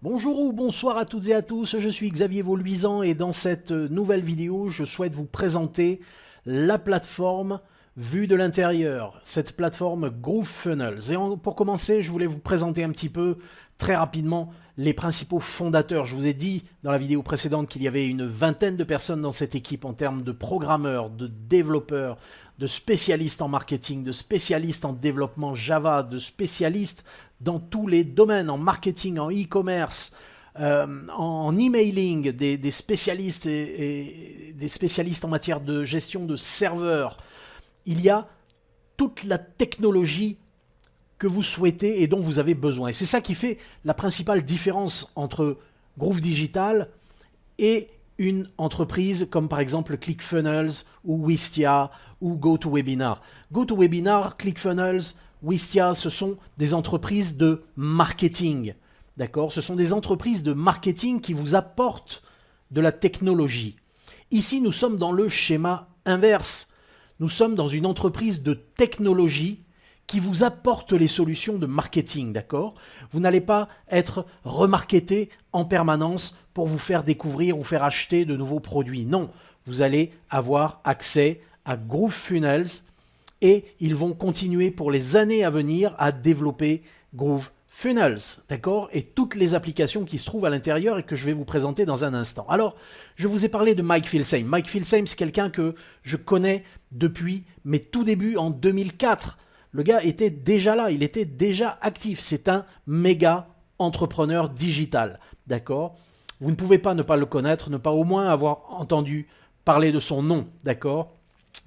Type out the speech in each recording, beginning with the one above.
Bonjour ou bonsoir à toutes et à tous, je suis Xavier Vauluisan et dans cette nouvelle vidéo, je souhaite vous présenter la plateforme vue de l'intérieur, cette plateforme GrooveFunnels. Pour commencer, je voulais vous présenter un petit peu, très rapidement, les principaux fondateurs. Je vous ai dit dans la vidéo précédente qu'il y avait une vingtaine de personnes dans cette équipe en termes de programmeurs, de développeurs, de spécialistes en marketing, de spécialistes en développement Java, de spécialistes dans tous les domaines, en marketing, en e-commerce, en emailing, des spécialistes et des spécialistes en matière de gestion de serveurs. Il y a toute la technologie que vous souhaitez et dont vous avez besoin. Et c'est ça qui fait la principale différence entre Groove Digital et une entreprise comme par exemple ClickFunnels ou Wistia ou GoToWebinar. GoToWebinar, ClickFunnels, Wistia, ce sont des entreprises de marketing. D'accord ? Ce sont des entreprises de marketing qui vous apportent de la technologie. Ici, nous sommes dans le schéma inverse. Nous sommes dans une entreprise de technologie qui vous apporte les solutions de marketing, d'accord ? Vous n'allez pas être remarketé en permanence pour vous faire découvrir ou faire acheter de nouveaux produits. Non, vous allez avoir accès à GrooveFunnels et ils vont continuer pour les années à venir à développer GrooveFunnels, d'accord ? Et toutes les applications qui se trouvent à l'intérieur et que je vais vous présenter dans un instant. Alors, je vous ai parlé de Mike Filsaime. Mike Filsaime, c'est quelqu'un que je connais depuis mes tout débuts en 2004. Le gars était déjà là, il était déjà actif. C'est un méga entrepreneur digital, d'accord ? Vous ne pouvez pas ne pas le connaître, ne pas au moins avoir entendu parler de son nom, d'accord ?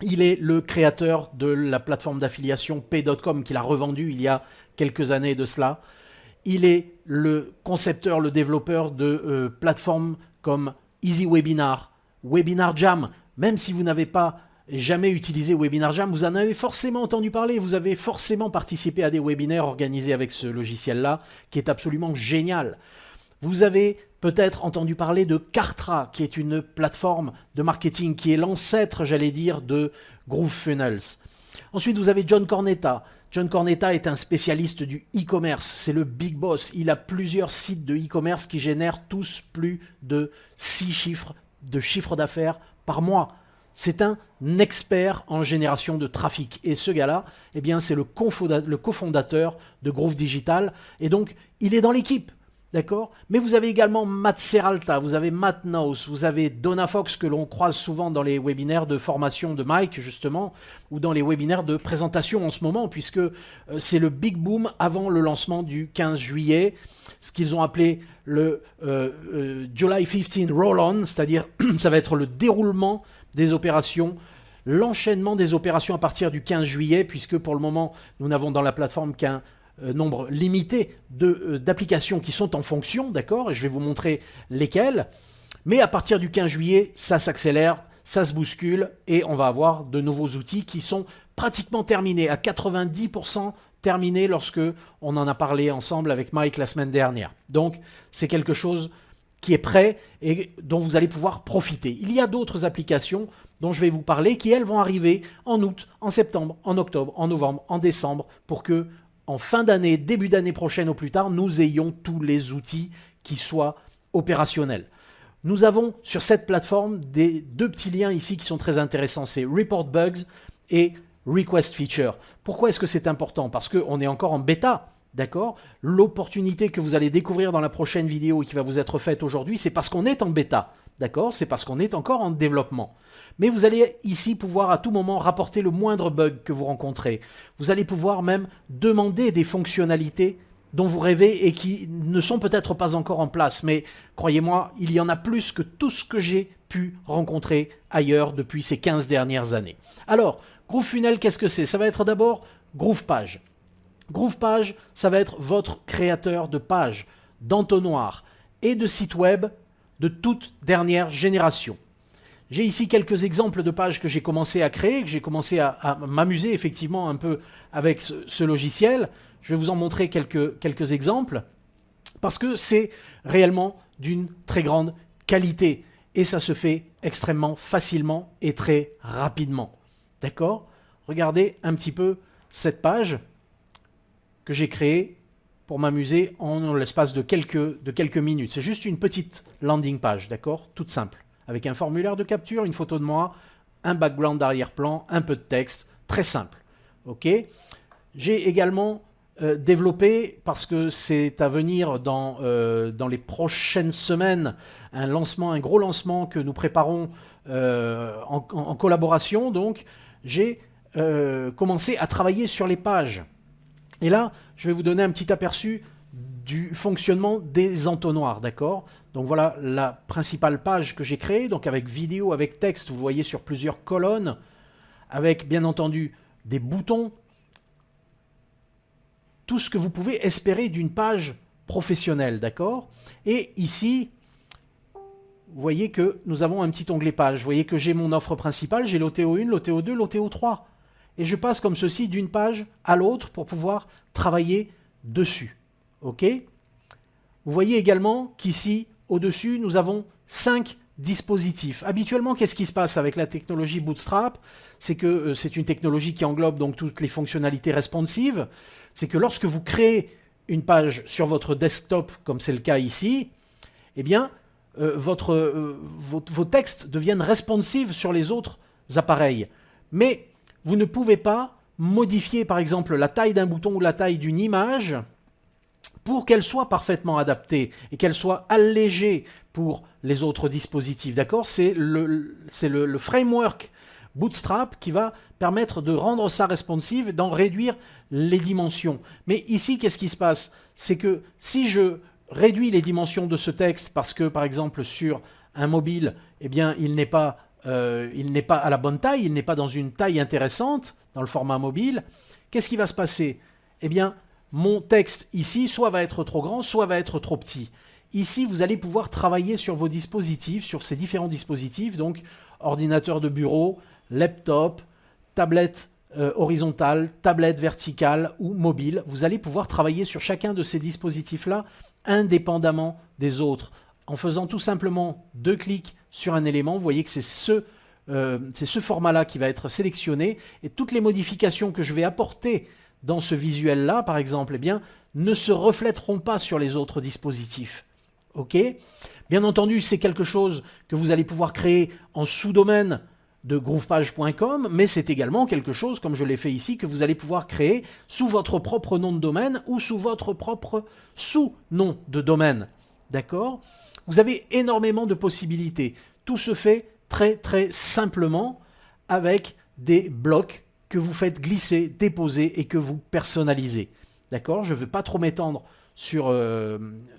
Il est le créateur de la plateforme d'affiliation Pay.com qu'il a revendue il y a quelques années de cela. Il est le concepteur, le développeur de plateformes comme EasyWebinar, Webinar Jam. Même si vous n'avez pas jamais utilisé Webinar Jam, vous en avez forcément entendu parler, vous avez forcément participé à des webinaires organisés avec ce logiciel-là, qui est absolument génial. Vous avez peut-être entendu parler de Kartra, qui est une plateforme de marketing, qui est l'ancêtre, j'allais dire, de GrooveFunnels. Ensuite, vous avez John Cornetta. John Cornetta est un spécialiste du e-commerce, c'est le big boss. Il a plusieurs sites de e-commerce qui génèrent tous plus de 6 chiffres de chiffre d'affaires par mois. C'est un expert en génération de trafic. Et ce gars-là, eh bien, c'est le cofondateur de Groove Digital. Et donc, il est dans l'équipe. D'accord ? Mais vous avez également Matt Serralta, vous avez Matt Knowles, vous avez Donna Fox que l'on croise souvent dans les webinaires de formation de Mike justement, ou dans les webinaires de présentation en ce moment, puisque c'est le big boom avant le lancement du 15 juillet, ce qu'ils ont appelé le July 15 Roll-On, c'est-à-dire ça va être le déroulement des opérations, l'enchaînement des opérations à partir du 15 juillet, puisque pour le moment nous n'avons dans la plateforme qu'un nombre limité d'applications qui sont en fonction, d'accord ? Et je vais vous montrer lesquelles. Mais à partir du 15 juillet, ça s'accélère, ça se bouscule et on va avoir de nouveaux outils qui sont pratiquement terminés, à 90% terminés lorsque on en a parlé ensemble avec Mike la semaine dernière. Donc, c'est quelque chose qui est prêt et dont vous allez pouvoir profiter. Il y a d'autres applications dont je vais vous parler qui, elles, vont arriver en août, en septembre, en octobre, en novembre, en décembre pour que en fin d'année, début d'année prochaine au plus tard, nous ayons tous les outils qui soient opérationnels. Nous avons sur cette plateforme deux petits liens ici qui sont très intéressants, c'est Report Bugs et Request Feature. Pourquoi est-ce que c'est important ? Parce qu'on est encore en bêta, d'accord ? L'opportunité que vous allez découvrir dans la prochaine vidéo et qui va vous être faite aujourd'hui, c'est parce qu'on est en bêta, d'accord ? C'est parce qu'on est encore en développement. Mais vous allez ici pouvoir à tout moment rapporter le moindre bug que vous rencontrez. Vous allez pouvoir même demander des fonctionnalités dont vous rêvez et qui ne sont peut-être pas encore en place. Mais croyez-moi, il y en a plus que tout ce que j'ai pu rencontrer ailleurs depuis ces 15 dernières années. Alors, GrooveFunnels, qu'est-ce que c'est ? Ça va être d'abord GroovePage. GroovePage, ça va être votre créateur de pages, d'entonnoirs et de sites web de toute dernière génération. J'ai ici quelques exemples de pages que j'ai commencé à créer, que j'ai commencé à m'amuser effectivement un peu avec ce logiciel. Je vais vous en montrer quelques exemples parce que c'est réellement d'une très grande qualité et ça se fait extrêmement facilement et très rapidement. D'accord ? Regardez un petit peu cette page que j'ai créée pour m'amuser en l'espace de quelques minutes. C'est juste une petite landing page, d'accord? Toute simple. Avec un formulaire de capture, une photo de moi, un background d'arrière-plan, un peu de texte, très simple. Ok? J'ai également développé, parce que c'est à venir dans les prochaines semaines, un gros lancement que nous préparons en collaboration. Donc, j'ai commencé à travailler sur les pages. Et là, je vais vous donner un petit aperçu du fonctionnement des entonnoirs, d'accord? Donc voilà la principale page que j'ai créée, donc avec vidéo, avec texte, vous voyez sur plusieurs colonnes, avec bien entendu des boutons, tout ce que vous pouvez espérer d'une page professionnelle, d'accord? Et ici, vous voyez que nous avons un petit onglet page, vous voyez que j'ai mon offre principale, j'ai l'OTO1, l'OTO2, l'OTO3. Et je passe comme ceci d'une page à l'autre pour pouvoir travailler dessus. Ok? Vous voyez également qu'ici, au-dessus, nous avons 5 dispositifs. Habituellement, qu'est-ce qui se passe avec la technologie Bootstrap? C'est que c'est une technologie qui englobe donc toutes les fonctionnalités responsives. C'est que lorsque vous créez une page sur votre desktop, comme c'est le cas ici, eh bien, vos textes deviennent responsives sur les autres appareils. Mais vous ne pouvez pas modifier, par exemple, la taille d'un bouton ou la taille d'une image pour qu'elle soit parfaitement adaptée et qu'elle soit allégée pour les autres dispositifs. D'accord? C'est le framework Bootstrap qui va permettre de rendre ça responsive et d'en réduire les dimensions. Mais ici, qu'est-ce qui se passe? C'est que si je réduis les dimensions de ce texte parce que, par exemple, sur un mobile, eh bien, il n'est pas à la bonne taille, il n'est pas dans une taille intéressante, dans le format mobile, qu'est-ce qui va se passer? Eh bien, mon texte ici, soit va être trop grand, soit va être trop petit. Ici, vous allez pouvoir travailler sur vos dispositifs, sur ces différents dispositifs, donc ordinateur de bureau, laptop, tablette horizontale, tablette verticale ou mobile. Vous allez pouvoir travailler sur chacun de ces dispositifs-là indépendamment des autres. En faisant tout simplement 2 clics sur un élément, vous voyez que c'est ce format-là qui va être sélectionné et toutes les modifications que je vais apporter dans ce visuel-là, par exemple, eh bien, ne se reflèteront pas sur les autres dispositifs. Ok? Bien entendu, c'est quelque chose que vous allez pouvoir créer en sous-domaine de groovepage.com, mais c'est également quelque chose, comme je l'ai fait ici, que vous allez pouvoir créer sous votre propre nom de domaine ou sous votre propre sous-nom de domaine. D'accord? Vous avez énormément de possibilités. Tout se fait très très simplement avec des blocs que vous faites glisser, déposer et que vous personnalisez. D'accord? Je ne vais pas trop m'étendre sur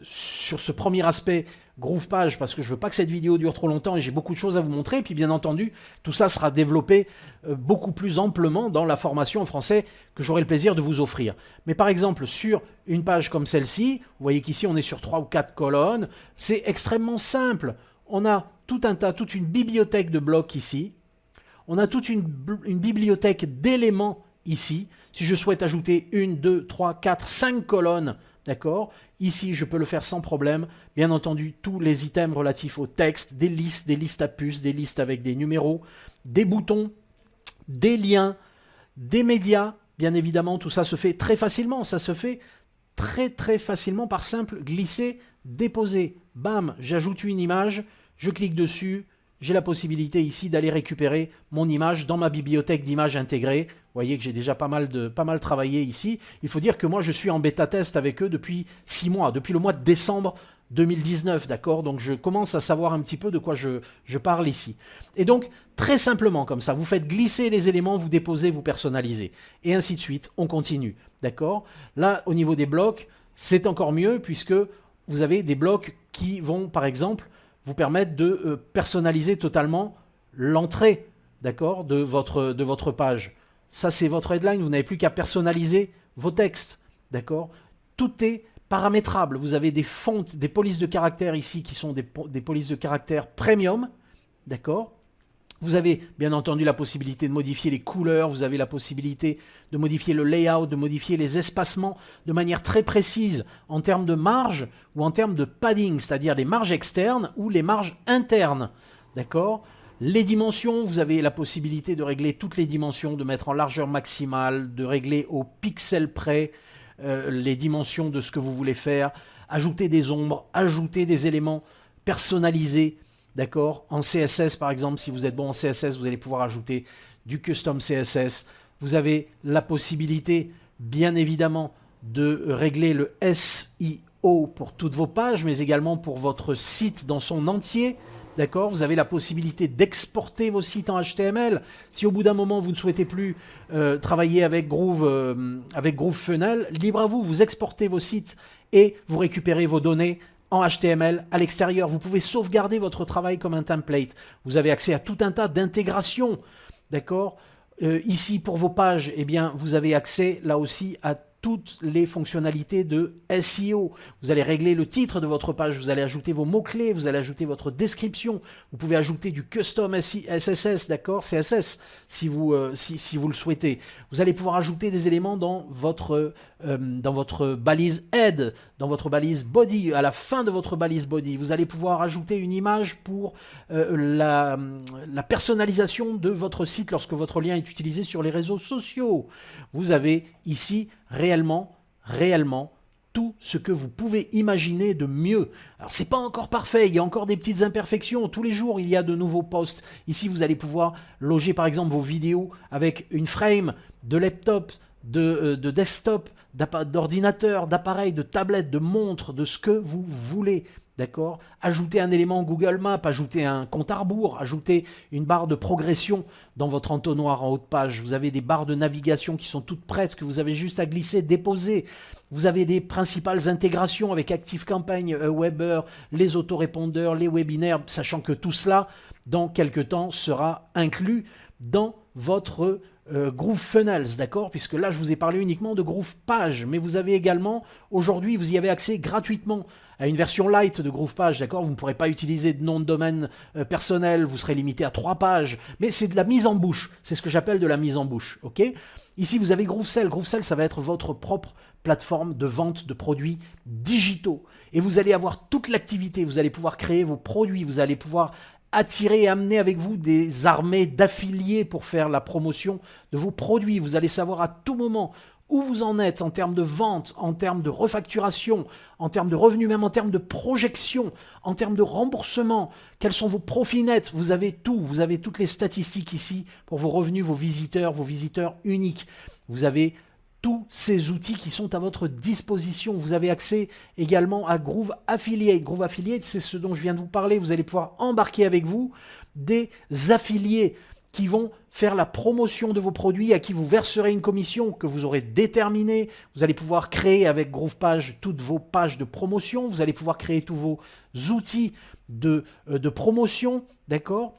ce premier aspect Groovepage parce que je ne veux pas que cette vidéo dure trop longtemps et j'ai beaucoup de choses à vous montrer. Et puis bien entendu, tout ça sera développé beaucoup plus amplement dans la formation en français que j'aurai le plaisir de vous offrir. Mais par exemple, sur une page comme celle-ci, vous voyez qu'ici on est sur 3 ou 4 colonnes, c'est extrêmement simple. On a toute une bibliothèque de blocs ici. On a toute une bibliothèque d'éléments ici. Si je souhaite ajouter 1, 2, 3, 4, 5 colonnes, d'accord? Ici, je peux le faire sans problème. Bien entendu, tous les items relatifs au texte, des listes à puces, des listes avec des numéros, des boutons, des liens, des médias. Bien évidemment, tout ça se fait très facilement. Ça se fait très très facilement par simple glisser, déposer. Bam, j'ajoute une image, je clique dessus. J'ai la possibilité ici d'aller récupérer mon image dans ma bibliothèque d'images intégrée. Vous voyez que j'ai déjà pas mal travaillé ici. Il faut dire que moi, je suis en bêta-test avec eux depuis 6 mois, depuis le mois de décembre 2019, d'accord? Donc, je commence à savoir un petit peu de quoi je parle ici. Et donc, très simplement comme ça, vous faites glisser les éléments, vous déposez, vous personnalisez. Et ainsi de suite, on continue, d'accord? Là, au niveau des blocs, c'est encore mieux puisque vous avez des blocs qui vont, par exemple, vous permettre de personnaliser totalement l'entrée, d'accord, de votre page. Ça, c'est votre headline, vous n'avez plus qu'à personnaliser vos textes, d'accord? Tout est paramétrable. Vous avez des fontes, des polices de caractères ici qui sont des polices de caractères premium, d'accord? Vous avez bien entendu la possibilité de modifier les couleurs, vous avez la possibilité de modifier le layout, de modifier les espacements de manière très précise en termes de marge ou en termes de padding, c'est-à-dire les marges externes ou les marges internes. D'accord? Les dimensions, vous avez la possibilité de régler toutes les dimensions, de mettre en largeur maximale, de régler au pixel près. les dimensions de ce que vous voulez faire, ajouter des ombres, ajouter des éléments personnalisés, d'accord? En CSS par exemple, si vous êtes bon en CSS, vous allez pouvoir ajouter du custom CSS. Vous avez la possibilité, bien évidemment, de régler le SEO pour toutes vos pages, mais également pour votre site dans son entier. D'accord? Vous avez la possibilité d'exporter vos sites en HTML. Si au bout d'un moment, vous ne souhaitez plus travailler avec GrooveFunnels, libre à vous, vous exportez vos sites et vous récupérez vos données en HTML à l'extérieur. Vous pouvez sauvegarder votre travail comme un template. Vous avez accès à tout un tas d'intégrations. D'accord? Ici, pour vos pages, eh bien, vous avez accès là aussi à toutes les fonctionnalités de SEO. Vous allez régler le titre de votre page, vous allez ajouter vos mots-clés, vous allez ajouter votre description, vous pouvez ajouter du custom SSS, d'accord, CSS, si vous le souhaitez. Vous allez pouvoir ajouter des éléments dans votre balise head, dans votre balise body, à la fin de votre balise body. Vous allez pouvoir ajouter une image pour la personnalisation de votre site lorsque votre lien est utilisé sur les réseaux sociaux. Vous avez ici réellement tout ce que vous pouvez imaginer de mieux. Alors, c'est pas encore parfait, il y a encore des petites imperfections. Tous les jours, il y a de nouveaux posts. Ici, vous allez pouvoir loger, par exemple, vos vidéos avec une frame de laptop, de desktop, d'ordinateur, d'appareil, de tablette, de montre, de ce que vous voulez. D'accord? Ajouter un élément Google Maps, ajouter un compte à rebours, ajouter une barre de progression dans votre entonnoir en haut de page. Vous avez des barres de navigation qui sont toutes prêtes, que vous avez juste à glisser, déposer. Vous avez des principales intégrations avec ActiveCampaign, Weber, les autorépondeurs, les webinaires, sachant que tout cela, dans quelques temps, sera inclus dans votre GrooveFunnels, d'accord? Puisque là, je vous ai parlé uniquement de GroovePage, mais vous avez également, aujourd'hui, vous y avez accès gratuitement à une version light de GroovePage, d'accord? Vous ne pourrez pas utiliser de nom de domaine personnel, vous serez limité à 3 pages, mais c'est de la mise en bouche, c'est ce que j'appelle de la mise en bouche, ok? Ici, vous avez GrooveSell. GrooveSell, ça va être votre propre plateforme de vente de produits digitaux. Et vous allez avoir toute l'activité, vous allez pouvoir créer vos produits, vous allez pouvoir attirer et amener avec vous des armées d'affiliés pour faire la promotion de vos produits. Vous allez savoir à tout moment où vous en êtes en termes de vente, en termes de refacturation, en termes de revenus, même en termes de projection, en termes de remboursement, quels sont vos profits nets. Vous avez tout, vous avez toutes les statistiques ici pour vos revenus, vos visiteurs uniques. Vous avez tous ces outils qui sont à votre disposition. Vous avez accès également à Groove Affiliate. Groove Affiliate, c'est ce dont je viens de vous parler. Vous allez pouvoir embarquer avec vous des affiliés qui vont faire la promotion de vos produits, à qui vous verserez une commission que vous aurez déterminée. Vous allez pouvoir créer avec GroovePage toutes vos pages de promotion. Vous allez pouvoir créer tous vos outils de promotion, d'accord?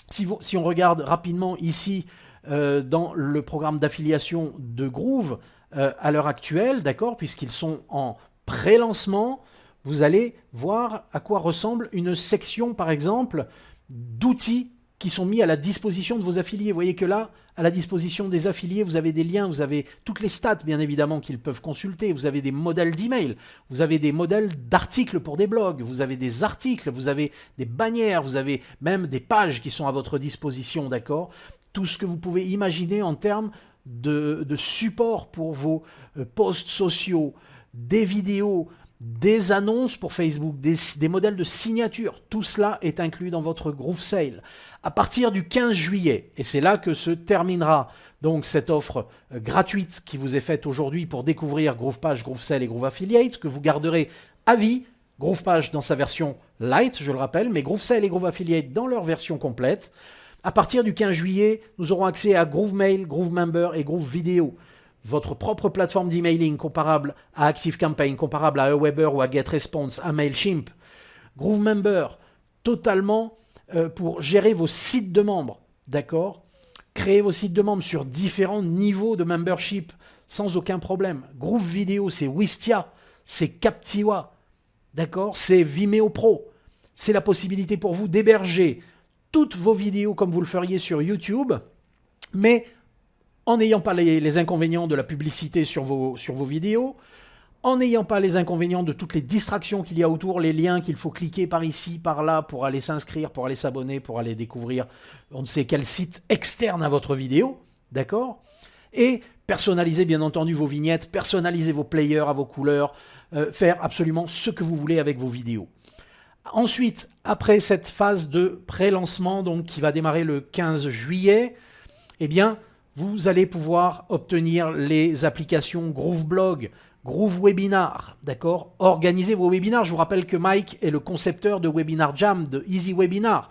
Si on regarde rapidement ici, dans le programme d'affiliation de Groove à l'heure actuelle, d'accord, puisqu'ils sont en pré-lancement, vous allez voir à quoi ressemble une section, par exemple, d'outils qui sont mis à la disposition de vos affiliés. Vous voyez que là, à la disposition des affiliés, vous avez des liens, vous avez toutes les stats, bien évidemment, qu'ils peuvent consulter. Vous avez des modèles d'email, vous avez des modèles d'articles pour des blogs, vous avez des articles, vous avez des bannières, vous avez même des pages qui sont à votre disposition, d'accord? Tout ce que vous pouvez imaginer en termes de support pour vos posts sociaux, des vidéos, des annonces pour Facebook, des modèles de signature. Tout cela est inclus dans votre GrooveSale. À partir du 15 juillet, et c'est là que se terminera donc cette offre gratuite qui vous est faite aujourd'hui pour découvrir GroovePage, GrooveSale et Groove Affiliate, que vous garderez à vie. GroovePage dans sa version light, je le rappelle, mais GrooveSale et Groove Affiliate dans leur version complète. À partir du 15 juillet, nous aurons accès à GrooveMail, GrooveMember et GrooveVideo. Votre propre plateforme d'emailing comparable à ActiveCampaign, comparable à Aweber ou à GetResponse, à MailChimp. GrooveMember, totalement pour gérer vos sites de membres, d'accord? Créer vos sites de membres sur différents niveaux de membership sans aucun problème. GrooveVideo, c'est Wistia, c'est Captiva, d'accord? C'est Vimeo Pro. C'est la possibilité pour vous d'héberger toutes vos vidéos comme vous le feriez sur YouTube, mais en n'ayant pas les inconvénients de la publicité sur vos vidéos, en n'ayant pas les inconvénients de toutes les distractions qu'il y a autour, les liens qu'il faut cliquer par ici, par là, pour aller s'inscrire, pour aller s'abonner, pour aller découvrir on ne sait quel site externe à votre vidéo, d'accord? Et personnaliser bien entendu vos vignettes, personnaliser vos players à vos couleurs, faire absolument ce que vous voulez avec vos vidéos. Ensuite, après cette phase de pré-lancement, donc qui va démarrer le 15 juillet, eh bien, vous allez pouvoir obtenir les applications Grooveblog, GrooveWebinar, d'accord? Organisez vos webinars. Je vous rappelle que Mike est le concepteur de Webinar Jam, de Easy Webinar.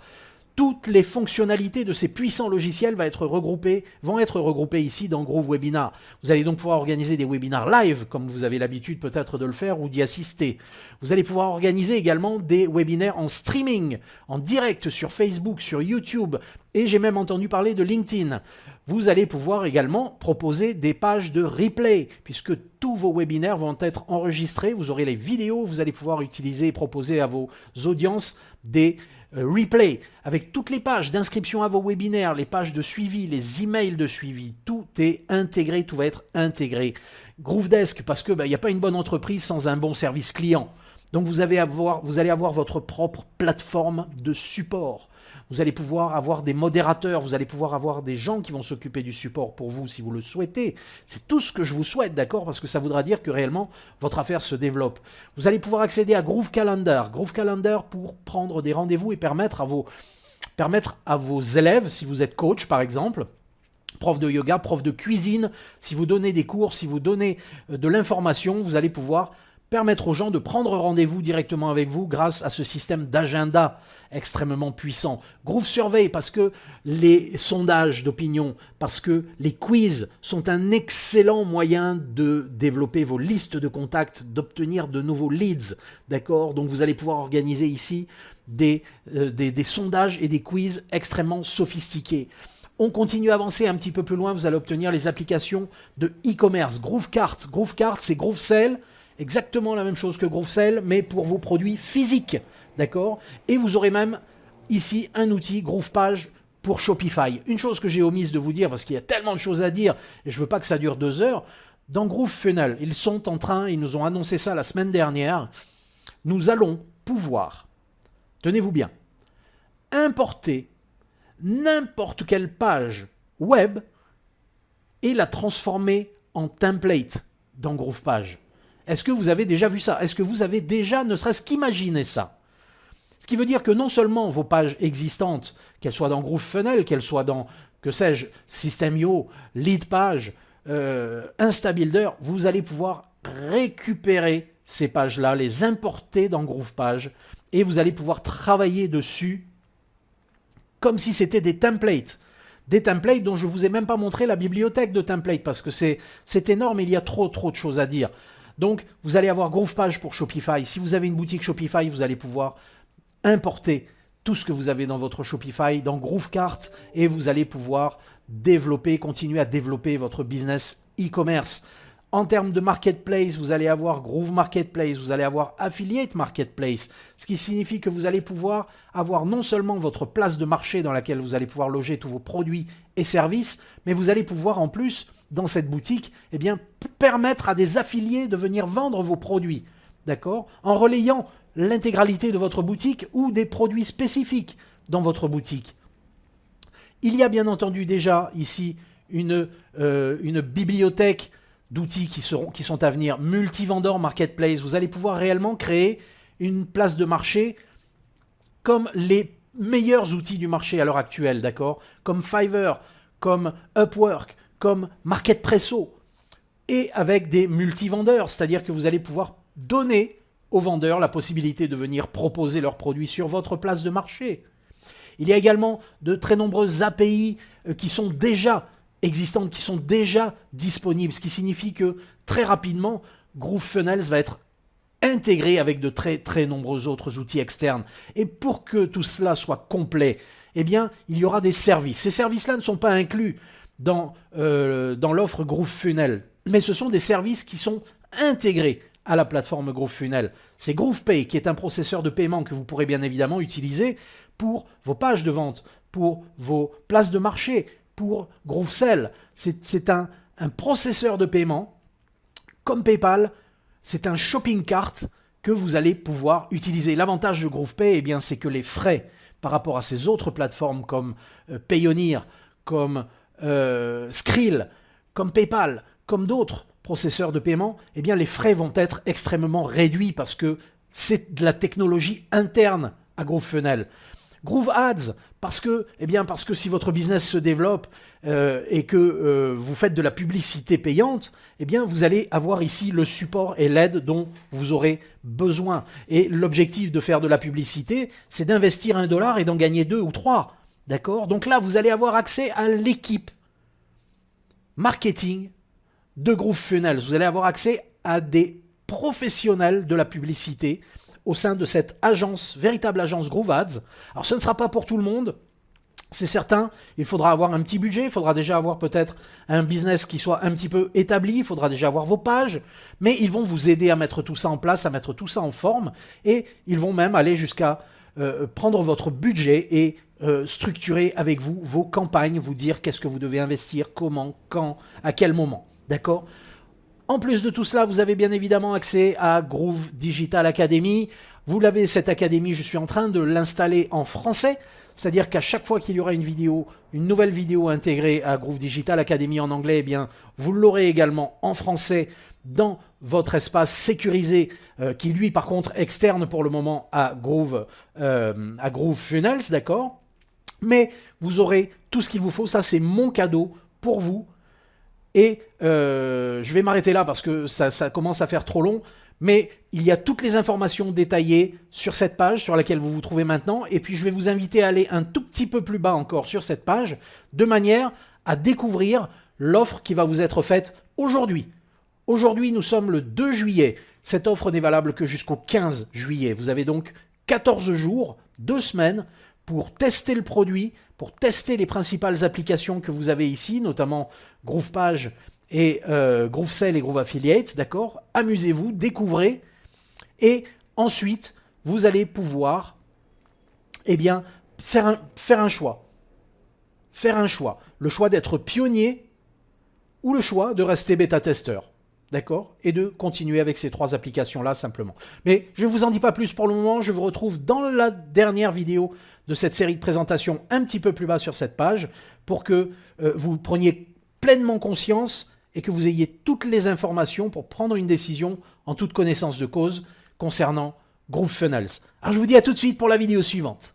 Toutes les fonctionnalités de ces puissants logiciels vont être regroupées ici dans GrooveWebinar. Vous allez donc pouvoir organiser des webinars live, comme vous avez l'habitude peut-être de le faire ou d'y assister. Vous allez pouvoir organiser également des webinaires en streaming, en direct sur Facebook, sur YouTube, et j'ai même entendu parler de LinkedIn. Vous allez pouvoir également proposer des pages de replay, puisque tous vos webinaires vont être enregistrés. Vous aurez les vidéos, vous allez pouvoir utiliser et proposer à vos audiences des replay, avec toutes les pages d'inscription à vos webinaires, les pages de suivi, les emails de suivi, tout est intégré, tout va être intégré. Groovedesk, parce que il n'y a pas une bonne entreprise sans un bon service client. Donc vous allez avoir votre propre plateforme de support. Vous allez pouvoir avoir des modérateurs, vous allez pouvoir avoir des gens qui vont s'occuper du support pour vous si vous le souhaitez. C'est tout ce que je vous souhaite, d'accord? Parce que ça voudra dire que réellement votre affaire se développe. Vous allez pouvoir accéder à Groove Calendar. Groove Calendar pour prendre des rendez-vous et permettre à vos élèves, si vous êtes coach par exemple, prof de yoga, prof de cuisine, si vous donnez des cours, si vous donnez de l'information, vous allez pouvoir permettre aux gens de prendre rendez-vous directement avec vous grâce à ce système d'agenda extrêmement puissant. Groove Survey, parce que les sondages d'opinion, parce que les quiz sont un excellent moyen de développer vos listes de contacts, d'obtenir de nouveaux leads, d'accord? Donc vous allez pouvoir organiser ici des sondages et des quiz extrêmement sophistiqués. On continue à avancer un petit peu plus loin, vous allez obtenir les applications de e-commerce. GrooveCart, c'est GrooveSell, exactement la même chose que GrooveSell, mais pour vos produits physiques, d'accord? Et vous aurez même ici un outil GroovePage pour Shopify. Une chose que j'ai omise de vous dire, parce qu'il y a tellement de choses à dire, et je ne veux pas que ça dure 2 heures, dans GrooveFunnel, ils nous ont annoncé ça la semaine dernière, nous allons pouvoir, tenez-vous bien, importer n'importe quelle page web et la transformer en template dans GroovePage. Est-ce que vous avez déjà vu ça? Est-ce que vous avez déjà, ne serait-ce qu'imaginé ça? Ce qui veut dire que non seulement vos pages existantes, qu'elles soient dans GrooveFunnel, qu'elles soient dans, que sais-je, System.io, Leadpage, InstaBuilder, vous allez pouvoir récupérer ces pages-là, les importer dans GroovePage, et vous allez pouvoir travailler dessus comme si c'était des templates. Des templates dont je ne vous ai même pas montré la bibliothèque de templates, parce que c'est énorme, il y a trop de choses à dire. Donc, vous allez avoir GroovePage pour Shopify. Si vous avez une boutique Shopify, vous allez pouvoir importer tout ce que vous avez dans votre Shopify, dans GrooveCart, et vous allez pouvoir continuer à développer votre business e-commerce. En termes de marketplace, vous allez avoir Groove Marketplace, vous allez avoir Affiliate Marketplace, ce qui signifie que vous allez pouvoir avoir non seulement votre place de marché dans laquelle vous allez pouvoir loger tous vos produits et services, mais vous allez pouvoir en plus, dans cette boutique, eh bien, permettre à des affiliés de venir vendre vos produits, d'accord? En relayant l'intégralité de votre boutique ou des produits spécifiques dans votre boutique. Il y a bien entendu déjà ici une bibliothèque d'outils qui sont à venir, multi-vendor marketplace. Vous allez pouvoir réellement créer une place de marché comme les meilleurs outils du marché à l'heure actuelle, d'accord? Comme Fiverr, comme Upwork, comme MarketPresso, et avec des multi-vendeurs, c'est-à-dire que vous allez pouvoir donner aux vendeurs la possibilité de venir proposer leurs produits sur votre place de marché. Il y a également de très nombreuses API qui sont déjà existantes, qui sont déjà disponibles, ce qui signifie que très rapidement, GrooveFunnels va être intégré avec de très nombreux autres outils externes. Et pour que tout cela soit complet, eh bien, il y aura des services. Ces services-là ne sont pas inclus dans l'offre GrooveFunnel, mais ce sont des services qui sont intégrés à la plateforme GrooveFunnel. C'est GroovePay qui est un processeur de paiement que vous pourrez bien évidemment utiliser pour vos pages de vente, pour vos places de marché, pour GrooveSell. C'est un processeur de paiement comme PayPal, c'est un shopping cart que vous allez pouvoir utiliser. L'avantage de GroovePay, eh bien, c'est que les frais par rapport à ces autres plateformes comme Payoneer, comme Skrill, comme PayPal, comme d'autres processeurs de paiement, eh bien les frais vont être extrêmement réduits parce que c'est de la technologie interne à GrooveFunnels. Groove Ads, parce que si votre business se développe et que vous faites de la publicité payante, eh bien vous allez avoir ici le support et l'aide dont vous aurez besoin. Et l'objectif de faire de la publicité, c'est d'investir $1 et d'en gagner 2 ou 3. D'accord? Donc là, vous allez avoir accès à l'équipe marketing de GrooveFunnels. Vous allez avoir accès à des professionnels de la publicité au sein de cette agence, véritable agence Groove Ads. Alors ce ne sera pas pour tout le monde, c'est certain, il faudra avoir un petit budget, il faudra déjà avoir peut-être un business qui soit un petit peu établi, il faudra déjà avoir vos pages, mais ils vont vous aider à mettre tout ça en place, à mettre tout ça en forme, et ils vont même aller jusqu'à prendre votre budget et structurer avec vous vos campagnes, vous dire qu'est-ce que vous devez investir, comment, quand, à quel moment, d'accord ? En plus de tout cela, vous avez bien évidemment accès à Groove Digital Academy. Vous l'avez, cette académie, je suis en train de l'installer en français. C'est-à-dire qu'à chaque fois qu'il y aura une nouvelle vidéo intégrée à Groove Digital Academy en anglais, eh bien, vous l'aurez également en français dans votre espace sécurisé, qui lui, par contre, externe pour le moment à GrooveFunnels, d'accord ? Mais vous aurez tout ce qu'il vous faut. Ça, c'est mon cadeau pour vous. Et je vais m'arrêter là parce que ça commence à faire trop long. Mais il y a toutes les informations détaillées sur cette page sur laquelle vous vous trouvez maintenant. Et puis je vais vous inviter à aller un tout petit peu plus bas encore sur cette page, de manière à découvrir l'offre qui va vous être faite aujourd'hui. Aujourd'hui, nous sommes le 2 juillet. Cette offre n'est valable que jusqu'au 15 juillet. Vous avez donc 14 jours, 2 semaines, pour tester le produit, pour tester les principales applications que vous avez ici, notamment GroovePage et GrooveSell et Groove Affiliate, d'accord? Amusez-vous, découvrez, et ensuite, vous allez pouvoir, eh bien, faire un choix. Faire un choix. Le choix d'être pionnier ou le choix de rester bêta-testeur. D'accord? Et de continuer avec ces 3 applications-là simplement. Mais je ne vous en dis pas plus pour le moment. Je vous retrouve dans la dernière vidéo de cette série de présentations un petit peu plus bas sur cette page pour que vous preniez pleinement conscience et que vous ayez toutes les informations pour prendre une décision en toute connaissance de cause concernant GrooveFunnels. Alors je vous dis à tout de suite pour la vidéo suivante.